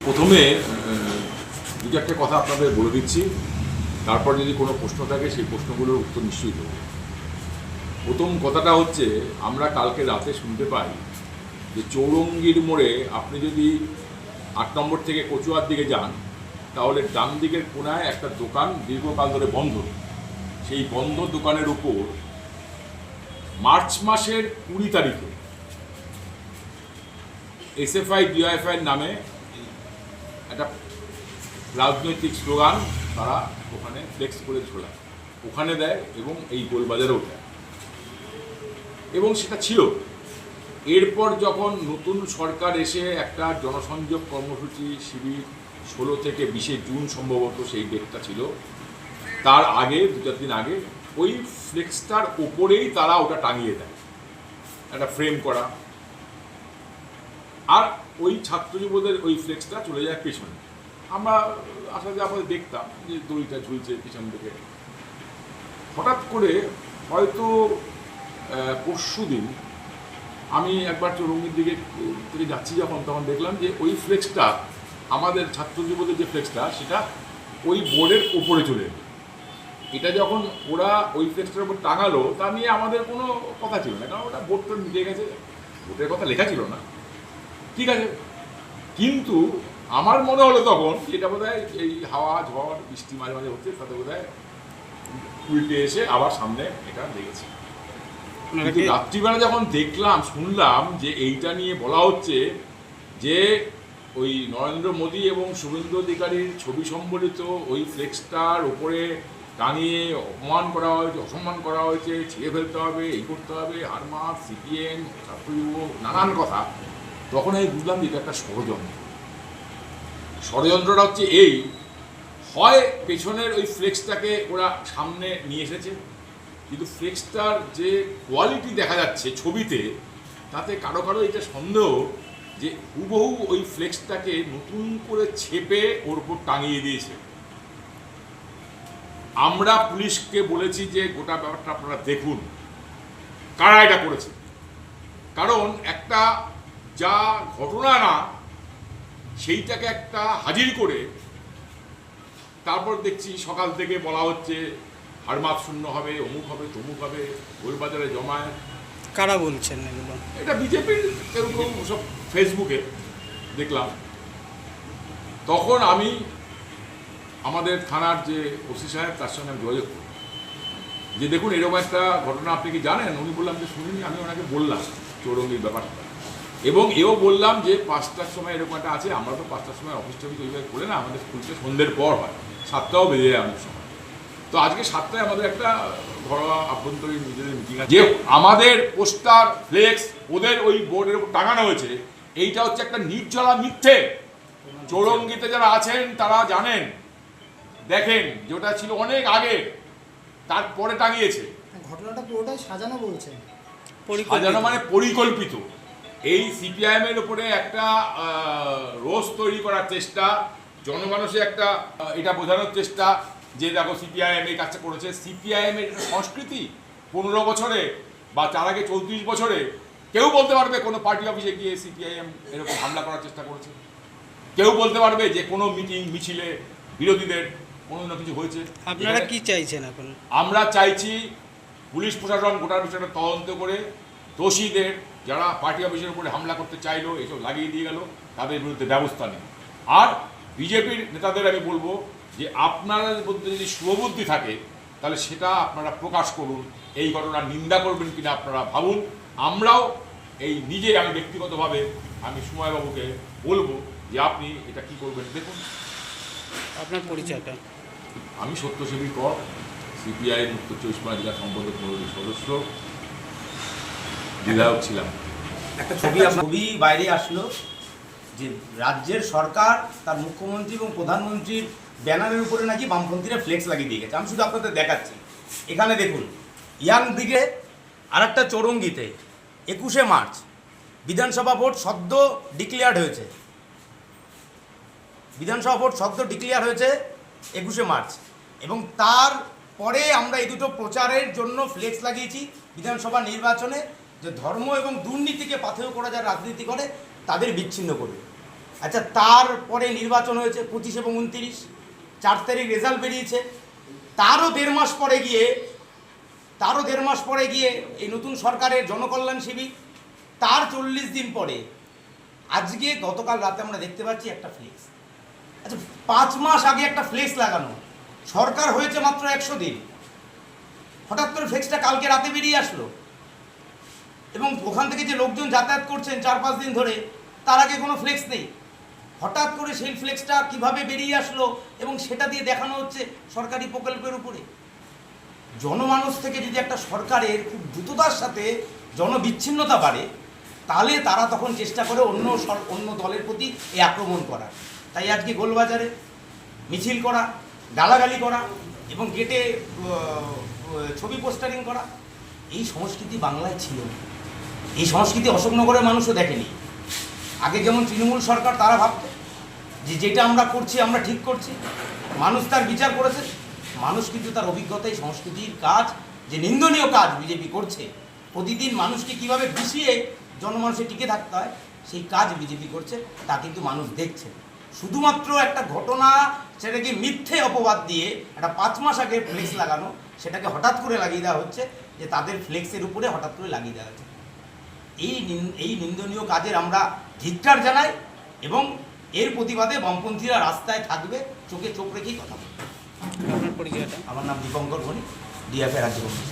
প্রথমে দুটো একটা কথা আপনাদের বলে দিচ্ছি, তারপর যদি কোনো প্রশ্ন থাকে সেই প্রশ্নগুলোর উত্তর নিশ্চয়ই দেবো। প্রথম কথাটা হচ্ছে, আমরা কালকে রাতে শুনতে পাই যে চৌরঙ্গীর মোড়ে আপনি যদি 8 নম্বর থেকে কচুয়ার দিকে যান, তাহলে ডান দিকের কোনায় একটা দোকান দীর্ঘকাল ধরে বন্ধ। সেই বন্ধ দোকানের উপর মার্চ মাসের 20 তারিখে এসএফআই ডিওয়াইএফআইয়ের নামে একটা রাজনৈতিক স্লোগান তারা ওখানে ফ্লেক্স করে ঝোলায়, ওখানে দেয় এবং এই গোলবাজারেও দেয়, এবং সেটা ছিল। এরপর যখন নতুন সরকার এসে একটা জনসংযোগ কর্মসূচি শিবির 16 থেকে 20 জুন সম্ভবত সেই ডেটটা ছিল, তার আগে 2-4 দিন আগে ওই ফ্লেক্সটার ওপরেই তারা ওটা টাঙিয়ে দেয়, একটা ফ্রেম করা। আর ওই ছাত্র যুবদের ওই ফ্লেক্সটা চলে যায় পেছনে। আমরা আসলে আমাদের দেখতাম যে দড়িটা ঝুলছে পিছন থেকে। হঠাৎ করে হয়তো পরশু দিন আমি একবার চৌরঙ্গীর দিকে যাচ্ছি যখন, তখন দেখলাম যে ওই ফ্লেক্সটা, আমাদের ছাত্র যুবদের যে ফ্লেক্সটা, সেটা ওই বোর্ডের ওপরে চলে এলো। এটা যখন ওরা ওই ফ্লেক্সটার উপর টাঙালো, তা নিয়ে আমাদের কোনো কথা ছিল না, কারণ ওটা বোর্ডটা মিটে গেছে, বোর্ডের কথা লেখা ছিল না, ঠিক আছে। কিন্তু আমার মনে হলো তখন এটা বোধহয় এই হাওয়া ঝড় বৃষ্টি মাঝে মাঝে হচ্ছে, তাতে বোধহয় উল্টে এসে আবার সামনে এটা লেগেছে। কিন্তু রাত্রিবেলা যখন দেখলাম, শুনলাম যে এইটা নিয়ে বলা হচ্ছে যে ওই নরেন্দ্র মোদী এবং শুভেন্দু অধিকারীর ছবি সম্বলিত ওই ফ্লেক্সটার উপরে টাঙিয়ে অপমান করা হয়েছে, অসম্মান করা হয়েছে, ছিঁড়ে ফেলতে হবে, এই করতে হবে, হারমাস, সিপিএম, ছাত্রযুব, নানান কথা। তখন আমি বুঝলাম যে এটা একটা ষড়যন্ত্র। ষড়যন্ত্রটা হচ্ছে এই, হয় পেছনের ওই ফ্লেক্সটাকে ওরা সামনে নিয়ে এসেছে, কিন্তু ফ্লেক্সটার যে কোয়ালিটি দেখা যাচ্ছে ছবিতে, তাতে কারো কারো এটা সন্দেহ যে হুবহু ওই ফ্লেক্সটাকে নতুন করে ছেপে ওর উপর টাঙিয়ে দিয়েছে। আমরা পুলিশকে বলেছি যে গোটা ব্যাপারটা আপনারা দেখুন, কারা এটা করেছে। কারণ একটা যা ঘটনা না, সেইটাকে একটা হাজির করে তারপর দেখছি সকাল থেকে বলা হচ্ছে হারমাত শূন্য হবে, অমুক হবে, তমুক হবে, গোলবাজারে জমায়। কারা বলছেন এগুলো? এটা বিজেপির এরকম সব ফেসবুকে দেখলাম। তখন আমি আমাদের থানার যে ওসি সাহেব, তার সঙ্গে আমি যোগাযোগ করি যে দেখুন এরকম একটা ঘটনা আপনি কি জানেন? উনি বললাম যে শুনিনি। আমি ওনাকে বললাম চৌরঙ্গীর ব্যাপারটা, এবং এও বললাম যে 5টার সময় এরকম একটা আছে। আমরা তো 5টার সময় অফিস টফিস ওইভাবে করে না, আমাদের স্কুলটা সন্ধ্যের পর হয়, 7টাও বেজে যায় অনেক সময়। তো আজকে 7টায় আমাদের একটা ঘরোয়া আভ্যন্তরীণ নিজেদের মিটিং আছে, যে আমাদের পোস্টার ফ্লেক্স ওদের ওই বোর্ডের উপর টাঙানো হয়েছে। এইটা হচ্ছে একটা নির্জলা মিথ্যে। চৌরঙ্গীতে যারা আছেন তারা জানেন, দেখেন যেটা ছিল অনেক আগে, তারপরে টাঙিয়েছে। ঘটনাটা পুরোটাই সাজানো বলছে, সাজানো মানে পরিকল্পিত। এই সিপিআইএম এর উপরে একটা রোষ তৈরি করার চেষ্টা, জনমানসে একটা এটা বোঝানোর চেষ্টা যে দেখো সিপিআইএম এই কাজটা করেছে। সিপিআইএম এর সংস্কৃতি 15 বছরে বা তার আগে 34 বছরে কেউ বলতে পারবে কোনো পার্টি অফিসে গিয়ে সিপিআইএম এরকম হামলা করার চেষ্টা করেছে? কেউ বলতে পারবে যে কোনো মিটিং মিছিলে বিরোধীদের কোনো কিছু হয়েছে? আপনারা কি চাইছেন এখন? আমরা চাইছি পুলিশ প্রশাসন গোটার বিষয়টা তদন্ত করে দোষীদের, যারা পার্টি অফিসের উপরে হামলা করতে চাইলো, এইসব লাগিয়ে দিয়ে গেল, তাদের বিরুদ্ধে ব্যবস্থা নেই। আর বিজেপির নেতাদের আমি বলবো যে আপনাদের মধ্যে যদি শুভবুদ্ধি থাকে, তাহলে সেটা আপনারা প্রকাশ করুন। এই ঘটনার নিন্দা করবেন কিনা আপনারা ভাবুন। আমরাও এই নিজে, আমি ব্যক্তিগতভাবে আমি সুময়বাবুকে বলবো যে আপনি এটা কি করবেন দেখুন। আপনার পরিচয়টা? আমি সত্যসেবী কর, সিপিআইএম উত্তর 24 পরগনা জেলা সম্পাদক মণ্ডলীর সদস্য, বিধায়ক ছিলাম। একটা ছবি বাইরে আসলো যে রাজ্যের সরকার তার মুখ্যমন্ত্রী এবং প্রধানমন্ত্রীর ব্যানারের উপরে নাকি বামপন্থীরা ফ্লেক্স লাগিয়ে দিয়ে গেছে। আমি শুধু আপনাদের দেখাচ্ছি, এখানে দেখুন ইয়াং দিকে আর একটা চৌরঙ্গিতে 21শে মার্চ বিধানসভা ভোট সদ্য ডিক্লেয়ার্ড হয়েছে। বিধানসভা ভোট সদ্য ডিক্লেয়ার হয়েছে 21শে মার্চ, এবং তার পরে আমরা এই দুটো প্রচারের জন্য ফ্লেক্স লাগিয়েছি বিধানসভা নির্বাচনে, যে ধর্ম এবং দুর্নীতিকে পাথেয় করা যারা রাজনীতি করে তাদের বিচ্ছিন্ন করবে। আচ্ছা, তারপরে নির্বাচন হয়েছে 25 এবং 29, 4 তারিখ রেজাল্ট বেরিয়েছে। তারও দেড় মাস পরে গিয়ে এই নতুন সরকারের জনকল্যাণ শিবির, তার 40 দিন পরে আজকে গতকাল রাতে আমরা দেখতে পাচ্ছি একটা ফ্লেক্স। আচ্ছা, 5 মাস আগে একটা ফ্লেক্স লাগানো, সরকার হয়েছে মাত্র 100 দিন, হঠাৎ করে ফ্লেক্সটা কালকে রাতে বেরিয়ে আসলো। এবং ওখান থেকে যে লোকজন যাতায়াত করছেন 4-5 দিন ধরে, তার আগে কোনো ফ্লেক্স নেই। হঠাৎ করে সেই ফ্লেক্সটা কিভাবে বেরিয়ে আসলো এবং সেটা দিয়ে দেখানো হচ্ছে সরকারি প্রকল্পের উপরে। জনমানস থেকে যদি একটা সরকারের খুব দ্রুততার সাথে জনবিচ্ছিন্নতা বাড়ে, তাহলে তারা তখন চেষ্টা করে অন্য দলের প্রতি এই আক্রমণ করার। তাই আজকে গোলবাজারে মিছিল করা, গালাগালি করা এবং গেটে ছবি পোস্টারিং করা, এই সংস্কৃতি বাংলায় ছিল না। এই সংস্কৃতি অশোকনগরের মানুষও দেখেনি। আগে যেমন তৃণমূল সরকার, তারা ভাবত যে যেটা আমরা করছি আমরা ঠিক করছি, মানুষ তার বিচার করেছে। মানুষ কিন্তু তার অভিজ্ঞতায় সংস্কৃতির কাজ, যে নিন্দনীয় কাজ বিজেপি করছে, প্রতিদিন মানুষকে কিভাবে বিষিয়ে জনমানুষে টিকে থাকতে হয়, সেই কাজ বিজেপি করছে, তা কিন্তু মানুষ দেখছে। শুধুমাত্র একটা ঘটনা, সেটাকে মিথ্যে অপবাদ দিয়ে একটা 5 মাস আগে ফ্লেক্স লাগানো, সেটাকে হঠাৎ করে লাগিয়ে দেওয়া হচ্ছে, যে তাদের ফ্লেক্সের উপরে হঠাৎ করে লাগিয়ে দেওয়া হচ্ছে। এই নিন্দনীয় কাজের আমরা ধিক্কার জানাই এবং এর প্রতিবাদে বামপন্থীরা রাস্তায় থাকবে, চোখে চোখ রেখেই কথা বলবে। আপনার পরিচয়টা? আমার নাম দীপঙ্কর ঘনি, ডিএফআই রাজ্য কমিটি।